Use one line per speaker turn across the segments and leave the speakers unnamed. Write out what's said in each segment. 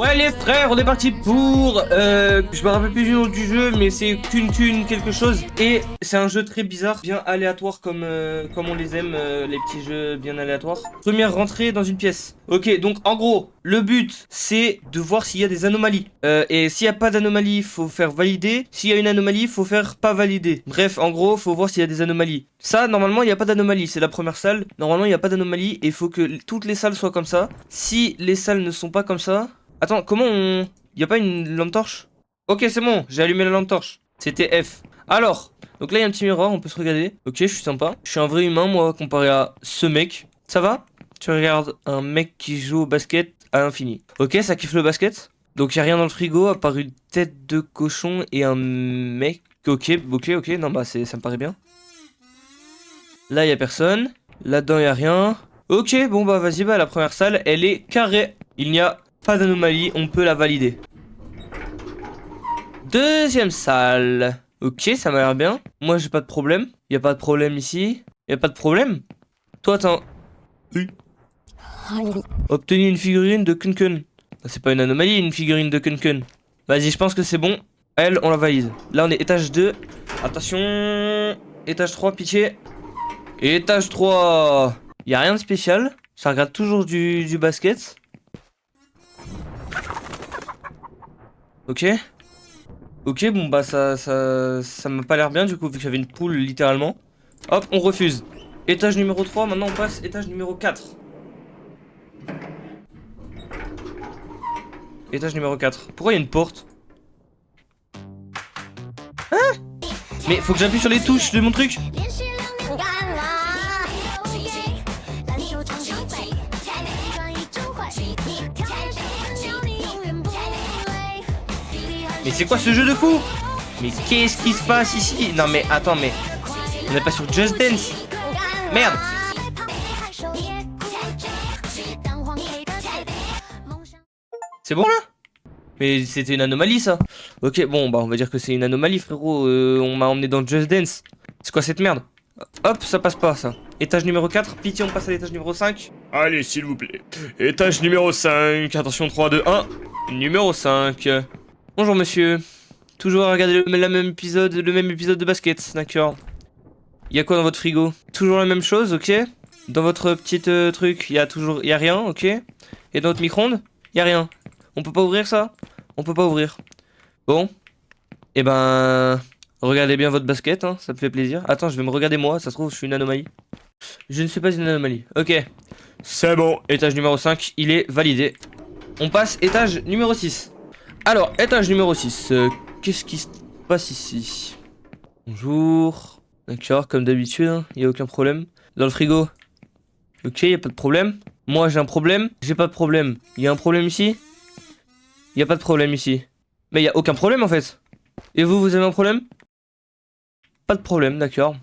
Ouais les frères, on est parti pour... je me rappelle plus du nom du jeu, mais c'est Kun quelque chose. Et c'est un jeu très bizarre, bien aléatoire comme on les aime, les petits jeux bien aléatoires. Première rentrée dans une pièce. Ok, donc en gros, le but c'est de voir s'il y a des anomalies. Et s'il n'y a pas d'anomalie, il faut faire valider. S'il y a une anomalie, il faut faire pas valider. Bref, en gros, faut voir s'il y a des anomalies. Ça, normalement, il n'y a pas d'anomalie. C'est la première salle. Normalement, il n'y a pas d'anomalie. Et il faut que toutes les salles soient comme ça. Si les salles ne sont pas comme ça... Attends, comment on... Y a pas une lampe torche? Ok, c'est bon, j'ai allumé la lampe torche. C'était F. Alors, donc là, il y a un petit miroir, on peut se regarder. Ok, je suis sympa. Je suis un vrai humain, moi, comparé à ce mec. Ça va? Tu regardes un mec qui joue au basket à l'infini. Ok, ça kiffe le basket. Donc, il n'y a rien dans le frigo, à part une tête de cochon et un mec. Ok, non, bah, ça me paraît bien. Là, il n'y a personne. Là-dedans, il n'y a rien. Ok, bon, bah, vas-y, bah, la première salle, elle est carrée. Il n'y a pas d'anomalie, on peut la valider. Deuxième salle. Ok, ça m'a l'air bien. Moi, j'ai pas de problème. Y a pas de problème ici. Y a pas de problème. Toi, attends. Oui. Obtenu une figurine de Kun. C'est pas une anomalie, une figurine de Kun. Vas-y, je pense que c'est bon. Elle, on la valide. Là, on est étage 2. Attention. Étage 3, pitié. Étage 3. Y a rien de spécial. Ça regarde toujours du basket. Ok. Ok, bon bah ça m'a pas l'air bien du coup vu que j'avais une poule littéralement. Hop, on refuse. Étage numéro 3, maintenant on passe étage numéro 4. Étage numéro 4. Pourquoi il y a une porte? Hein? Mais faut que j'appuie sur les touches de mon truc. Mais c'est quoi ce jeu de fou? Mais qu'est-ce qui se passe ici? Non mais attends, mais on n'est pas sur Just Dance. Merde. C'est bon là? Mais c'était une anomalie ça. Ok, bon bah on va dire que c'est une anomalie frérot. On m'a emmené dans Just Dance. C'est quoi cette merde? Hop, ça passe pas ça. Étage numéro 4, pitié on passe à l'étage numéro 5. Allez s'il vous plaît. Étage numéro 5, attention 3, 2, 1. Numéro 5. Bonjour monsieur. Toujours à regarder le même épisode de basket, d'accord. Il y a quoi dans votre frigo? Toujours la même chose, ok. Dans votre petite truc, il y a rien, ok. Et dans votre micro-ondes, il y a rien. On peut pas ouvrir ça? On peut pas ouvrir. Bon. Eh ben, regardez bien votre basket, hein, ça me fait plaisir. Attends, je vais me regarder moi, ça se trouve je suis une anomalie. Je ne suis pas une anomalie. Ok. C'est bon, étage numéro 5, il est validé. On passe étage numéro 6. Alors, étage numéro 6, qu'est-ce qui se passe ici? Bonjour. D'accord, comme d'habitude, hein, y a aucun problème. Dans le frigo. Ok, y a pas de problème. Moi, j'ai un problème. J'ai pas de problème. Y a un problème ici? Y a pas de problème ici. Mais y a aucun problème en fait. Et vous avez un problème? Pas de problème, d'accord.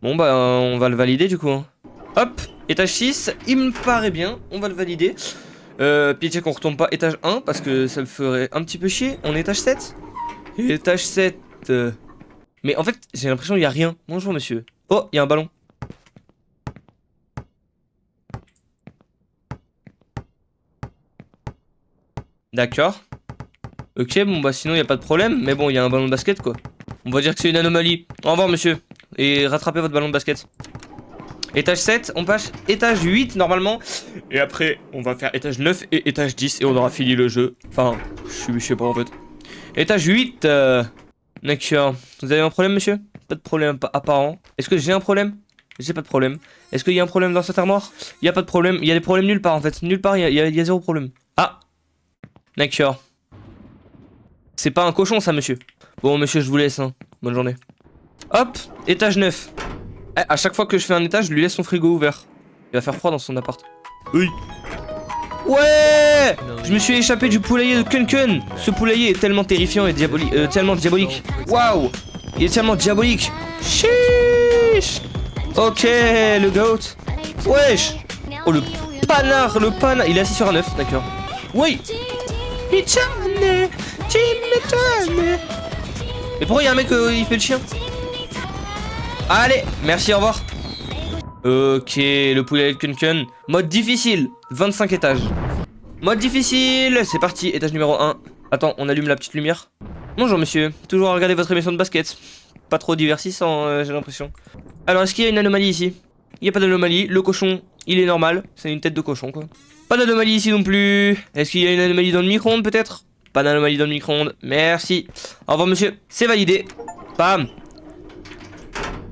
Bon bah, on va le valider du coup. Hein. Hop, étage 6, il me paraît bien, on va le valider. Pitié qu'on retombe pas étage 1 parce que ça me ferait un petit peu chier. On est étage 7. Étage 7. Mais en fait, j'ai l'impression qu'il n'y a rien. Bonjour monsieur. Oh, il y a un ballon. D'accord. Ok, bon bah sinon il n'y a pas de problème. Mais bon, il y a un ballon de basket quoi. On va dire que c'est une anomalie. Au revoir monsieur. Et rattrapez votre ballon de basket. Étage 7, on passe étage 8 normalement. Et après, on va faire étage 9 et étage 10 et on aura fini le jeu. Enfin, je sais pas en fait. Étage 8, d'accord. Vous avez un problème monsieur? Pas de problème apparent. Est-ce que j'ai un problème? J'ai pas de problème. Est-ce qu'il y a un problème dans cette armoire? Il y a pas de problème. Il y a des problèmes nulle part en fait. Nulle part, il y a zéro problème. Ah, d'accord. C'est pas un cochon ça monsieur. Bon monsieur, je vous laisse. Hein. Bonne journée. Hop, étage 9. À chaque fois que je fais un étage, je lui laisse son frigo ouvert. Il va faire froid dans son appart. Oui. Ouais. Je me suis échappé du poulailler de Kun. Ce poulailler est tellement terrifiant et tellement diabolique. Waouh. Il est tellement diabolique. Chiche. Ok, le goat. Wesh. Oh, le panard. Il est assis sur un œuf, d'accord. Oui. Mais pourquoi il y a un mec, il fait le chien? Allez, merci, au revoir. Ok, le poulet de Kun. Mode difficile, 25 étages. Mode difficile, c'est parti, étage numéro 1. Attends, on allume la petite lumière. Bonjour monsieur, toujours à regarder votre émission de basket. Pas trop divertissant, j'ai l'impression. Alors, est-ce qu'il y a une anomalie ici? Il n'y a pas d'anomalie, le cochon, il est normal. C'est une tête de cochon, quoi. Pas d'anomalie ici non plus. Est-ce qu'il y a une anomalie dans le micro-ondes, peut-être? Pas d'anomalie dans le micro-ondes, merci. Au revoir monsieur, c'est validé. Bam.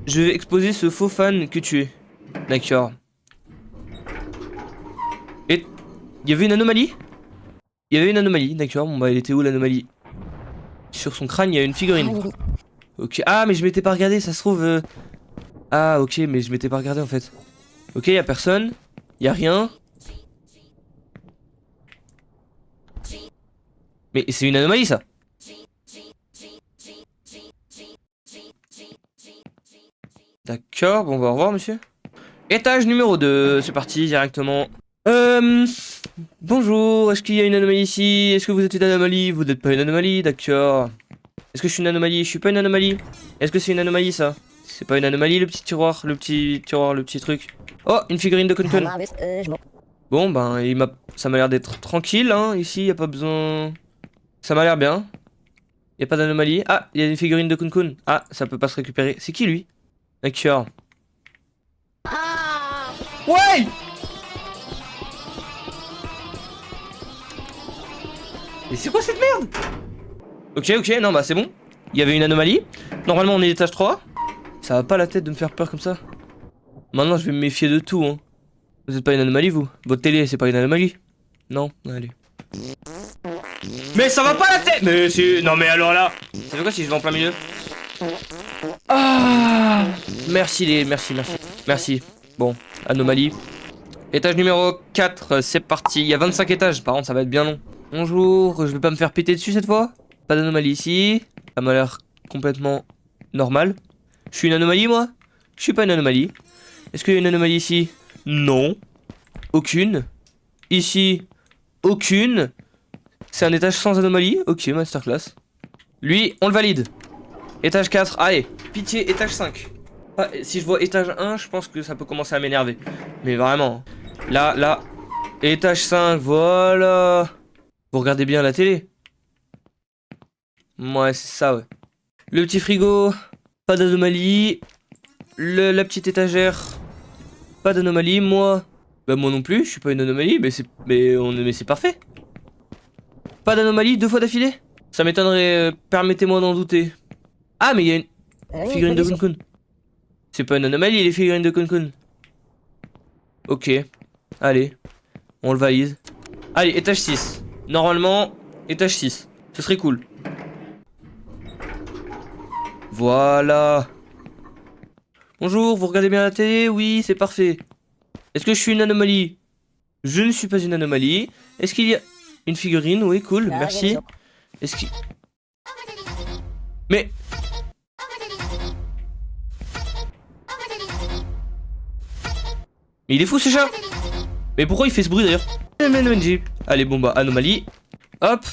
Je vais exposer ce faux fan que tu es. D'accord. Et... il y avait une anomalie? Il y avait une anomalie, d'accord. Bon bah, elle était où l'anomalie? Sur son crâne, il y a une figurine. Ok, ah mais je m'étais pas regardé, ça se trouve... Ah ok, mais je m'étais pas regardé en fait. Ok, y a personne, y a rien. Mais c'est une anomalie ça. D'accord, bon, on va au revoir monsieur. Étage numéro 2, c'est parti directement. Bonjour, est-ce qu'il y a une anomalie ici? Est-ce que vous êtes une anomalie? Vous n'êtes pas une anomalie, d'accord. Est-ce que je suis une anomalie? Je suis pas une anomalie. Est-ce que c'est une anomalie ça? C'est pas une anomalie le petit tiroir, le petit truc. Oh, une figurine de Kun-Kun. Bon ben, ça m'a l'air d'être tranquille hein, ici, y a pas besoin... Ça m'a l'air bien. Y a pas d'anomalie. Ah, il y a une figurine de Kun-Kun. Ah, ça peut pas se récupérer. C'est qui lui? D'accord. Ouais! Mais c'est quoi cette merde? Ok, non bah c'est bon. Il y avait une anomalie. Normalement on est étage 3. Ça va pas la tête de me faire peur comme ça. Maintenant je vais me méfier de tout hein. Vous êtes pas une anomalie vous? Votre télé c'est pas une anomalie? Non? Allez. Mais ça va pas la tête! Mais c'est... Non mais alors là... Ça fait quoi si je vais en plein milieu? Ah! Merci. Merci. Bon, anomalie. Étage numéro 4, c'est parti. Il y a 25 étages, par contre ça va être bien long. Bonjour, je vais pas me faire péter dessus cette fois? Pas d'anomalie ici. Ça m'a l'air complètement normal. Je suis une anomalie moi? Je suis pas une anomalie. Est-ce qu'il y a une anomalie ici? Non. Aucune. Ici, aucune. C'est un étage sans anomalie? Ok, masterclass. Lui, on le valide. Étage 4, allez. Pitié, étage 5. Ah, si je vois étage 1, je pense que ça peut commencer à m'énerver. Mais vraiment. Là. Étage 5, voilà. Vous regardez bien la télé? Ouais, c'est ça, ouais. Le petit frigo, pas d'anomalie. La petite étagère, pas d'anomalie. Moi, bah moi non plus, je suis pas une anomalie, mais c'est parfait. Pas d'anomalie, 2 fois d'affilée? Ça m'étonnerait, permettez-moi d'en douter. Ah, mais il y a une figurine de Kun-Kun. C'est pas une anomalie, les figurines de Kun-Kun. Ok, allez, on le valide. Allez, étage 6. Normalement, étage 6. Ce serait cool. Voilà. Bonjour, vous regardez bien la télé? Oui, c'est parfait. Est-ce que je suis une anomalie? Je ne suis pas une anomalie. Est-ce qu'il y a une figurine? Oui, cool, merci. Est-ce qu'il... Mais... Mais il est fou ce chat! Mais pourquoi il fait ce bruit d'ailleurs? Allez, bon bah, anomalie. Hop,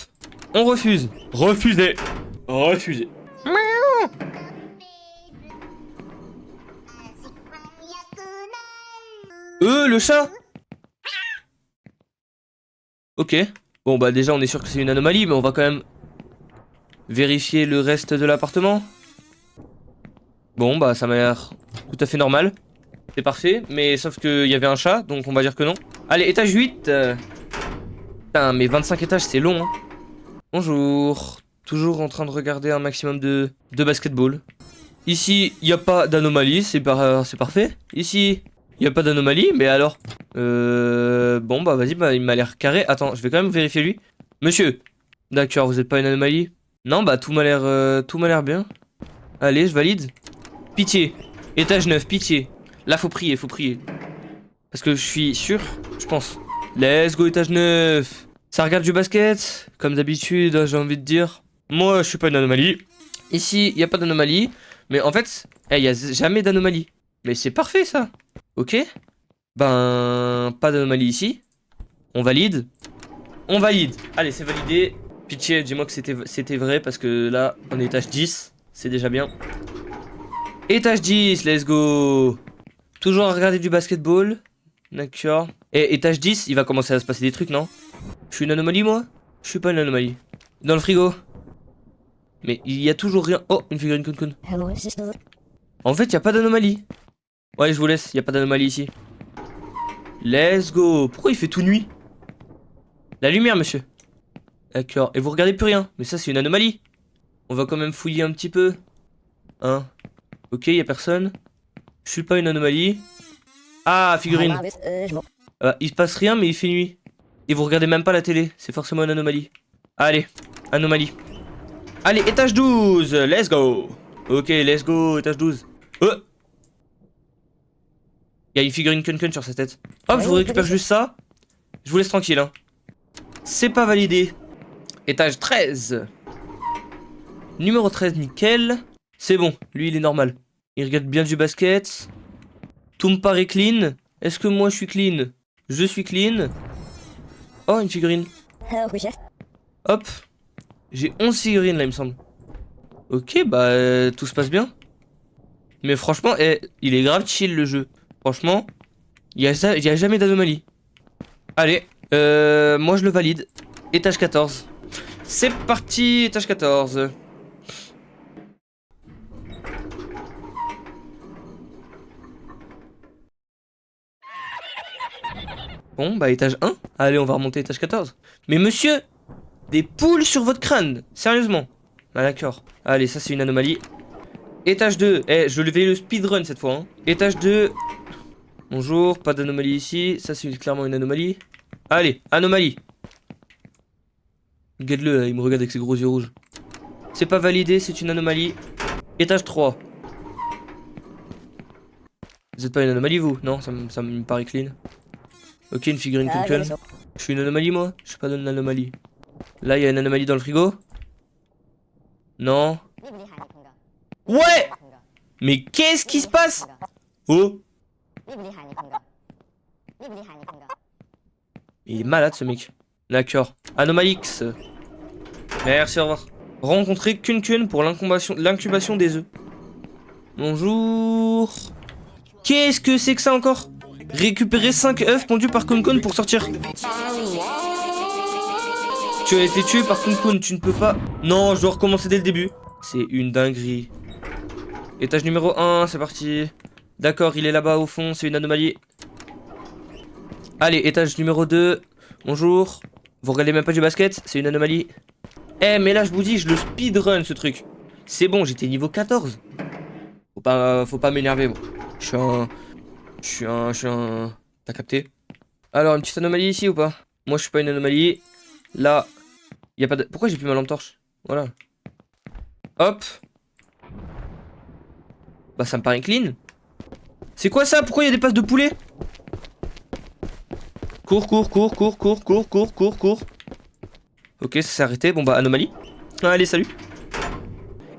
on refuse. Refusé. Le chat! Ok. Bon bah déjà on est sûr que c'est une anomalie, mais on va quand même vérifier le reste de l'appartement. Bon bah ça m'a l'air tout à fait normal. C'est parfait, mais sauf qu'il y avait un chat, donc on va dire que non. Allez, étage 8. Putain, mais 25 étages c'est long hein. Bonjour. Toujours en train de regarder un maximum de basketball. Ici, il n'y a pas d'anomalie, c'est parfait. Ici, il n'y a pas d'anomalie, mais alors... Bon, bah vas-y, bah, il m'a l'air carré. Attends, je vais quand même vérifier lui. Monsieur. D'accord, vous êtes pas une anomalie? Non, bah tout m'a l'air bien. Allez, je valide. Pitié. Étage 9, pitié. Là, faut prier. Parce que je suis sûr, je pense. Let's go, étage 9. Ça regarde du basket, comme d'habitude, j'ai envie de dire. Moi, je suis pas une anomalie. Ici, il n'y a pas d'anomalie. Mais en fait, il n'y a jamais d'anomalie. Mais c'est parfait, ça. Ok. Ben, pas d'anomalie ici. On valide. Allez, c'est validé. Pitié, dis-moi que c'était vrai, parce que là, on est étage 10. C'est déjà bien. Étage 10, let's go. Toujours à regarder du basketball. D'accord. Et étage 10, il va commencer à se passer des trucs, non? Je suis une anomalie, moi? Je suis pas une anomalie. Dans le frigo. Mais il y a toujours rien. Oh, une figurine Kun. En fait, il y a pas d'anomalie. Ouais, je vous laisse, il y a pas d'anomalie ici. Let's go. Pourquoi il fait tout nuit? La lumière, monsieur. D'accord. Et vous regardez plus rien. Mais ça, c'est une anomalie. On va quand même fouiller un petit peu. Hein? Ok, y a personne. Je suis pas une anomalie. Ah, figurine. Il se passe rien, mais il fait nuit. Et vous regardez même pas la télé. C'est forcément une anomalie. Allez, anomalie. Allez, étage 12. Let's go. Ok, let's go, étage 12. Il y a une figurine Kun sur sa tête. Hop, je vous récupère juste ça. Je vous laisse tranquille, hein. C'est pas validé. Étage 13. Numéro 13, nickel. C'est bon, lui il est normal. Il regarde bien du basket. Tout me paraît clean. Est-ce que moi je suis clean? Je suis clean. Oh, une figurine. Hop. J'ai 11 figurines là, il me semble. Ok, bah tout se passe bien. Mais franchement, il est grave chill le jeu. Franchement, il y a jamais d'anomalie. Allez, moi je le valide. Étage 14. C'est parti, étage 14. Bon, bah étage 1. Allez, on va remonter étage 14. Mais monsieur, des poules sur votre crâne. Sérieusement. Ah d'accord. Allez, ça c'est une anomalie. Étage 2. Je vais le speedrun cette fois. Hein. Étage 2. Bonjour, pas d'anomalie ici. Ça c'est clairement une anomalie. Allez, anomalie. Regarde-le, il me regarde avec ses gros yeux rouges. C'est pas validé, c'est une anomalie. Étage 3. Vous êtes pas une anomalie vous? Non, ça me paraît clean. Ok, une figurine Kun. Je suis une anomalie moi? Je suis pas une anomalie. Là, il y a une anomalie dans le frigo? Non. Ouais! Mais qu'est-ce qui se passe? Oh! Il est malade ce mec. D'accord. Anomalix. Merci, au revoir. Rencontrer Kun pour l'incubation des œufs. Bonjour. Qu'est-ce que c'est que ça encore? Récupérer 5 œufs pondus par Kun pour sortir. Tu as été tué par Kun, tu ne peux pas. Non, je dois recommencer dès le début. C'est une dinguerie. Étage numéro 1, c'est parti. D'accord, il est là-bas au fond, c'est une anomalie. Allez, étage numéro 2. Bonjour. Vous regardez même pas du basket, c'est une anomalie. Mais là je vous dis, je le speedrun ce truc. C'est bon, j'étais niveau 14. Faut pas m'énerver, bon. Je suis un... T'as capté? Alors, une petite anomalie ici ou pas? Moi je suis pas une anomalie. Là, y a pas de... Pourquoi j'ai plus ma lampe torche? Voilà. Hop. Bah ça me paraît clean. C'est quoi ça? Pourquoi il y a des passes de poulet? Cours. Ok, ça s'est arrêté. Bon bah anomalie. Allez, salut.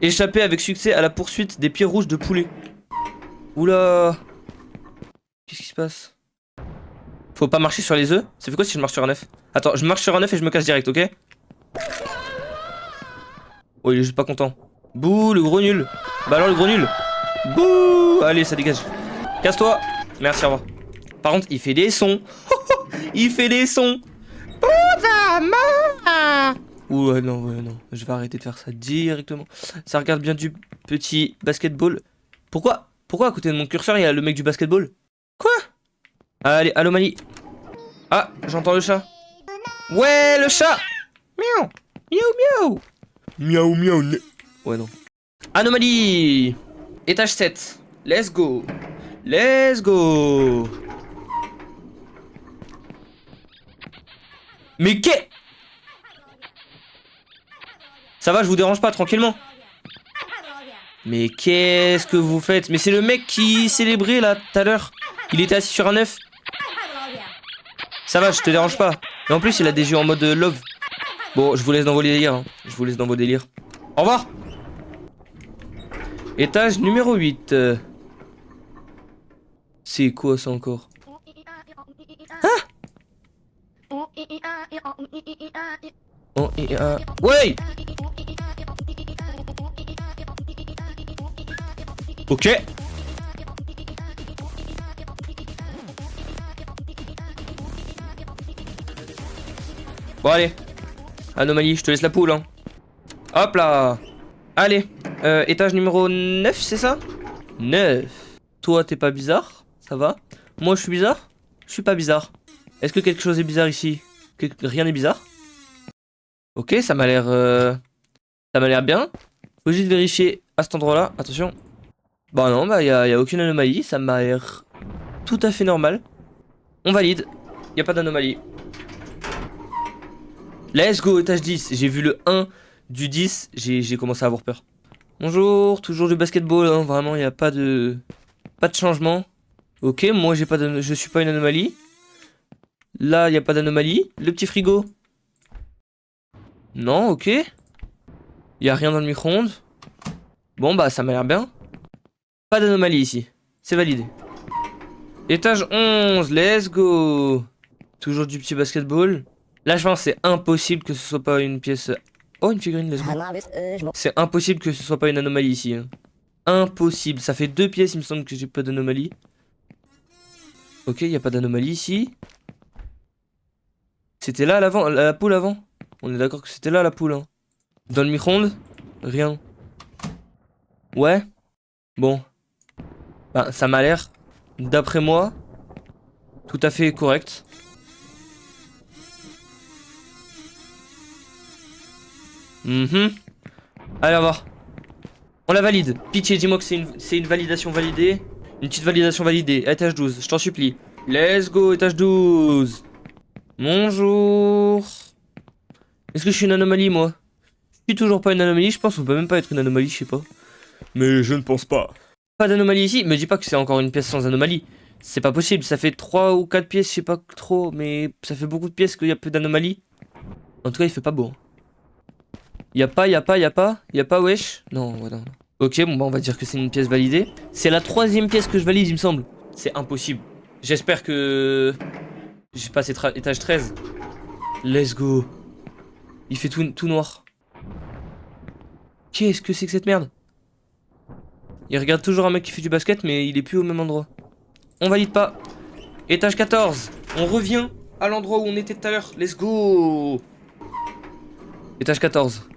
Échapper avec succès à la poursuite des pieds rouges de poulet. Oula. Qu'est-ce qui se passe? Faut pas marcher sur les œufs. Ça fait quoi si je marche sur un œuf? Attends, je marche sur un œuf et je me casse direct, ok? Oh, il est juste pas content. Bouh, le gros nul. Bah alors le gros nul. Bouh. Allez, ça dégage. Casse-toi. Merci, au revoir. Par contre, il fait des sons. Il fait des sons. Ouais, non. Je vais arrêter de faire ça directement. Ça regarde bien du petit basketball. Pourquoi à côté de mon curseur, il y a le mec du basketball? Quoi? Allez, anomalie. Ah, j'entends le chat. Ouais, le chat. Miaou. Miaou. Ouais, non. Anomalie. Étage 7. Let's go. Mais ça va, je vous dérange pas, tranquillement. Mais qu'est-ce que vous faites? Mais c'est le mec qui célébrait là, tout à l'heure. Il était assis sur un œuf. Ça va, je te dérange pas. Et en plus, il a des yeux en mode love. Bon, je vous laisse dans vos délires. Hein. Au revoir. Étage numéro 8. C'est quoi ça encore? Ouais. Ok. Bon, allez. Anomalie, je te laisse la poule, hein. Hop là. Allez. Étage numéro 9, c'est ça? 9. Toi, t'es pas bizarre? Ça va? Moi, je suis bizarre? Je suis pas bizarre. Est-ce que quelque chose est bizarre ici? Rien n'est bizarre? Ok, ça m'a l'air... Ça m'a l'air bien. Faut juste vérifier à cet endroit-là. Attention. Bah non, bah y a aucune anomalie. Ça m'a l'air tout à fait normal. On valide. Y a pas d'anomalie. Let's go, étage 10. J'ai vu le 1 du 10. J'ai commencé à avoir peur. Bonjour, toujours du basketball. Hein. Vraiment, y a pas de... Pas de changement. Ok, moi j'ai pas de... je suis pas une anomalie. Là, y a pas d'anomalie. Le petit frigo. Non, ok. Y a rien dans le micro-ondes. Bon, bah ça m'a l'air bien. Pas d'anomalie ici. C'est validé. Étage 11, let's go. Toujours du petit basketball. Là, je pense que c'est impossible que ce soit pas une pièce... Oh, une figurine, let's go. C'est impossible que ce soit pas une anomalie ici. Hein. Impossible. Ça fait 2 pièces, il me semble que j'ai pas d'anomalie. Ok, y a pas d'anomalie ici. C'était là l'avant, la poule avant. On est d'accord que c'était là la poule. Hein. Dans le micro-ondes, rien. Ouais. Bon. Bah, ça m'a l'air, d'après moi, tout à fait correct. Allez, on va voir. On la valide. Pitié, dis-moi que c'est une validation validée. Une petite validation validée. Étage 12, je t'en supplie. Let's go, étage 12. Bonjour. Est-ce que je suis une anomalie, moi? Je suis toujours pas une anomalie, je pense qu'on peut même pas être une anomalie, je sais pas. Mais je ne pense pas. Pas d'anomalie ici, me dis pas que c'est encore une pièce sans anomalie. C'est pas possible, ça fait 3 ou 4 pièces, je sais pas trop, mais ça fait beaucoup de pièces qu'il y a peu d'anomalies. En tout cas, il fait pas beau. Hein. Y a pas, wesh. Non, voilà. Ok, bon bah on va dire que c'est une pièce validée. C'est la 3e pièce que je valide, il me semble. C'est impossible. J'espère que... J'ai passé étage 13. Let's go. Il fait tout noir. Qu'est-ce que c'est que cette merde? Il regarde toujours un mec qui fait du basket, mais il est plus au même endroit. On valide pas. Étage 14. On revient à l'endroit où on était tout à l'heure. Let's go. Étage 14.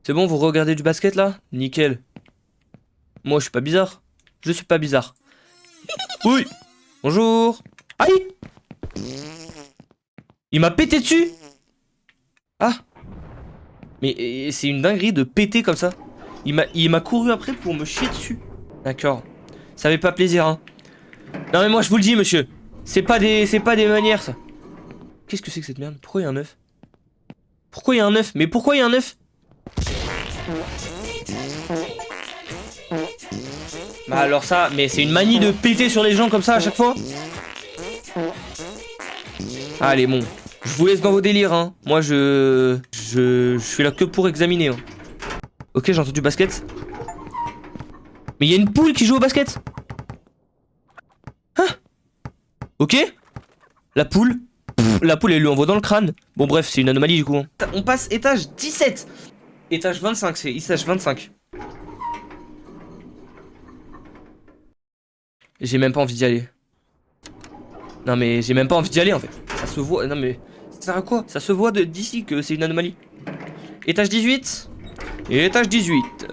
C'est bon, vous regardez du basket là? Nickel. Moi, je suis pas bizarre. Je suis pas bizarre. Oui. Bonjour. Aïe. Il m'a pété dessus. Ah. Mais c'est une dinguerie de péter comme ça. Il m'a couru après pour me chier dessus. D'accord. Ça fait pas plaisir, hein. Non mais moi je vous le dis, monsieur. C'est pas des manières, ça. Qu'est-ce que c'est que cette merde? Pourquoi il y a un œuf? Pourquoi il y a un œuf? Mais pourquoi il y a un œuf? Bah alors ça, mais c'est une manie de péter sur les gens comme ça à chaque fois. Allez, bon. Je vous laisse dans vos délires, hein. Moi, je suis là que pour examiner. Hein. Ok, j'ai entendu basket. Mais il y a une poule qui joue au basket. Hein? Ok. La poule. La poule, elle lui envoie dans le crâne. Bon, bref, c'est une anomalie du coup. Hein. On passe étage 17. Étage 25, c'est étage 25. J'ai même pas envie d'y aller. Non, mais j'ai même pas envie d'y aller en fait. Ça se voit. Non, mais. Ça sert à quoi? Ça se voit d'ici que c'est une anomalie. Étage 18. Étage 18.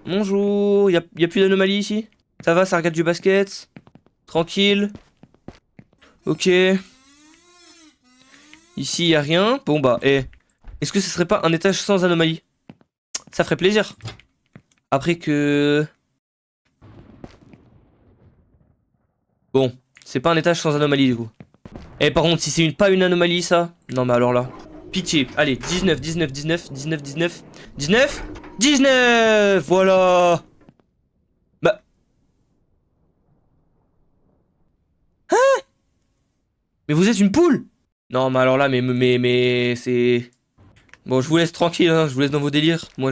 Bonjour. Y a plus d'anomalie ici? Ça va, ça regarde du basket. Tranquille. Ok. Ici, y a rien. Bon, bah, est-ce que ce serait pas un étage sans anomalie? Ça ferait plaisir. Après que... Bon, c'est pas un étage sans anomalie, du coup. Par contre, si c'est pas une anomalie, ça... Non, mais alors là... Pitié. Allez, 19, 19, 19, 19, 19... 19 19. Voilà. Bah... Hein? Mais vous êtes une poule? Non, mais alors là, mais c'est... Bon, je vous laisse tranquille, hein, je vous laisse dans vos délires. Moi,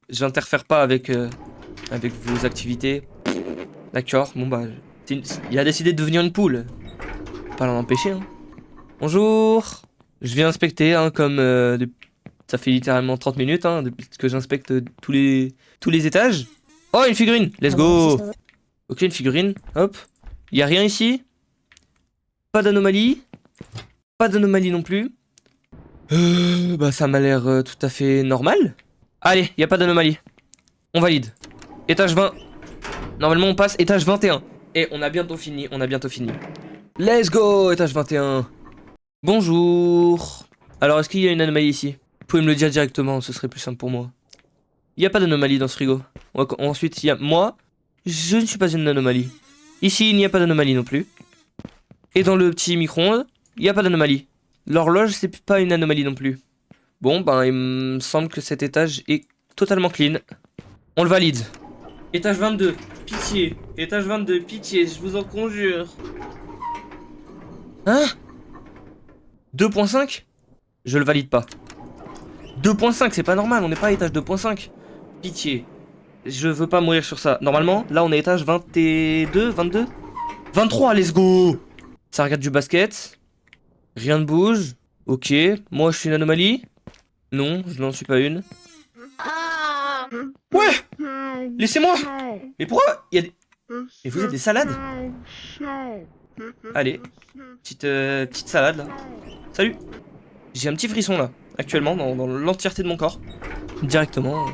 j'interfère pas avec, avec vos activités. D'accord, bon bah... Il a décidé de devenir une poule. Pas l'en empêcher, hein. Bonjour. Je viens inspecter, hein, comme... ça fait littéralement 30 minutes, hein, depuis que j'inspecte tous les étages. Oh, une figurine. Let's go. Ok, une figurine. Hop. Y a rien ici. Pas d'anomalie. Pas d'anomalie non plus. Bah ça m'a l'air tout à fait normal. Allez, y a pas d'anomalie. On valide. Étage 20. Normalement on passe étage 21. Et on a bientôt fini, on a bientôt fini. Let's go, étage 21. Bonjour. Alors est-ce qu'il y a une anomalie ici? Vous pouvez me le dire directement, ce serait plus simple pour moi. Il n'y a pas d'anomalie dans ce frigo. Ensuite, il y a moi. Je ne suis pas une anomalie. Ici, il n'y a pas d'anomalie non plus. Et dans le petit micro-ondes, il n'y a pas d'anomalie. L'horloge, c'est pas une anomalie non plus. Bon, ben, il me semble que cet étage est totalement clean. On le valide. Étage 22, pitié. Étage 22, pitié, je vous en conjure. Hein? 2.5? Je le valide pas. 2.5, c'est pas normal, on n'est pas à étage 2.5. Pitié. Je veux pas mourir sur ça. Normalement, là, on est étage 22, 22 23, let's go. Ça regarde du basket. Rien ne bouge. Ok. Moi, je suis une anomalie. Non, je n'en suis pas une. Ouais. Laissez-moi. Mais pourquoi il y a des... Et vous êtes des salades? Allez. Petite salade, là. Salut. J'ai un petit frisson, là. Actuellement, dans l'entièreté de mon corps. Directement.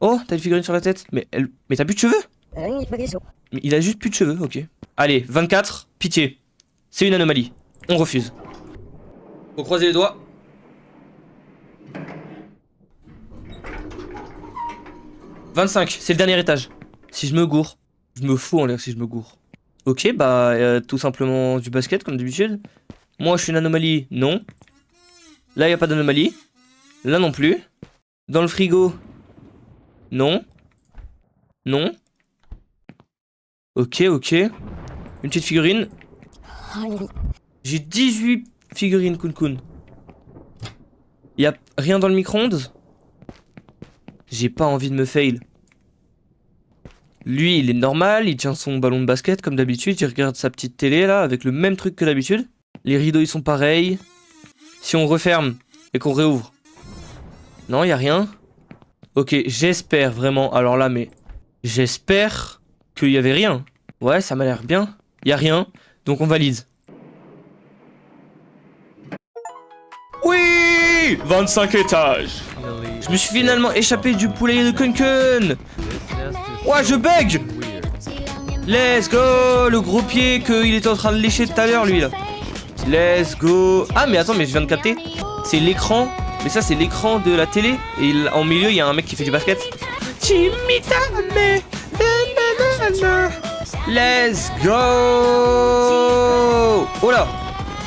Oh, t'as une figurine sur la tête. Mais t'as plus de cheveux? Mais il a juste plus de cheveux, ok. Allez, 24, pitié. C'est une anomalie. On refuse. Faut croiser les doigts. « 25, c'est le dernier étage. Si je me gourre, je me fous en l'air si je me gourre. Ok, bah, tout simplement du basket, comme d'habitude. Moi, je suis une anomalie, non. Là, il n'y a pas d'anomalie. Là non plus. Dans le frigo, non. Non. Ok, ok. Une petite figurine. J'ai 18 figurines Kun Kun. Y a rien dans le micro-ondes? J'ai pas envie de me fail. Lui, il est normal, il tient son ballon de basket comme d'habitude, il regarde sa petite télé là, avec le même truc que d'habitude. Les rideaux, ils sont pareils. Si on referme et qu'on réouvre. Non, y a rien. Ok, j'espère vraiment, alors là, mais... J'espère qu'il y avait rien. Ouais, ça m'a l'air bien. Y a rien, donc on valide. Oui, 25 étages. Je me suis finalement échappé du poulailler de Kun. Ouais, je bug. Let's go. Le gros pied qu'il était en train de lécher tout à l'heure, lui, là. Let's go. Ah, mais attends, mais je viens de capter. C'est l'écran. Mais ça, c'est l'écran de la télé. Et en milieu, il y a un mec qui fait du basket. Let's go. Oh là.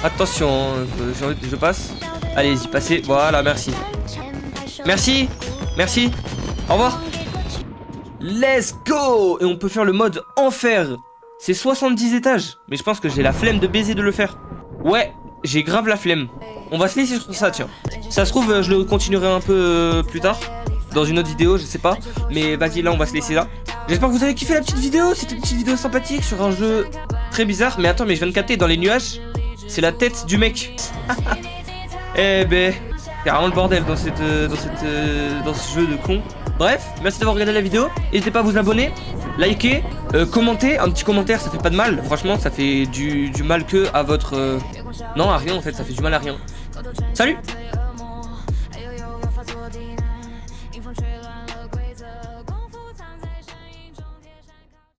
Attention, je passe. Allez-y, passez. Voilà, merci. Merci. Merci. Au revoir. Let's go. Et on peut faire le mode enfer. C'est 70 étages. Mais je pense que j'ai la flemme de baiser de le faire. Ouais, j'ai grave la flemme. On va se laisser sur ça, tiens. Ça se trouve, je le continuerai un peu plus tard. Dans une autre vidéo, je sais pas. Mais vas-y, là, on va se laisser là. J'espère que vous avez kiffé la petite vidéo. C'était une petite vidéo sympathique sur un jeu très bizarre. Mais attends, mais je viens de capter, dans les nuages, c'est la tête du mec. Eh ben, c'est vraiment le bordel dans ce jeu de con. Bref, merci d'avoir regardé la vidéo. N'hésitez pas à vous abonner, liker, commenter. Un petit commentaire, ça fait pas de mal. Franchement, ça fait du mal que à votre... Non, à rien en fait, ça fait du mal à rien. Salut!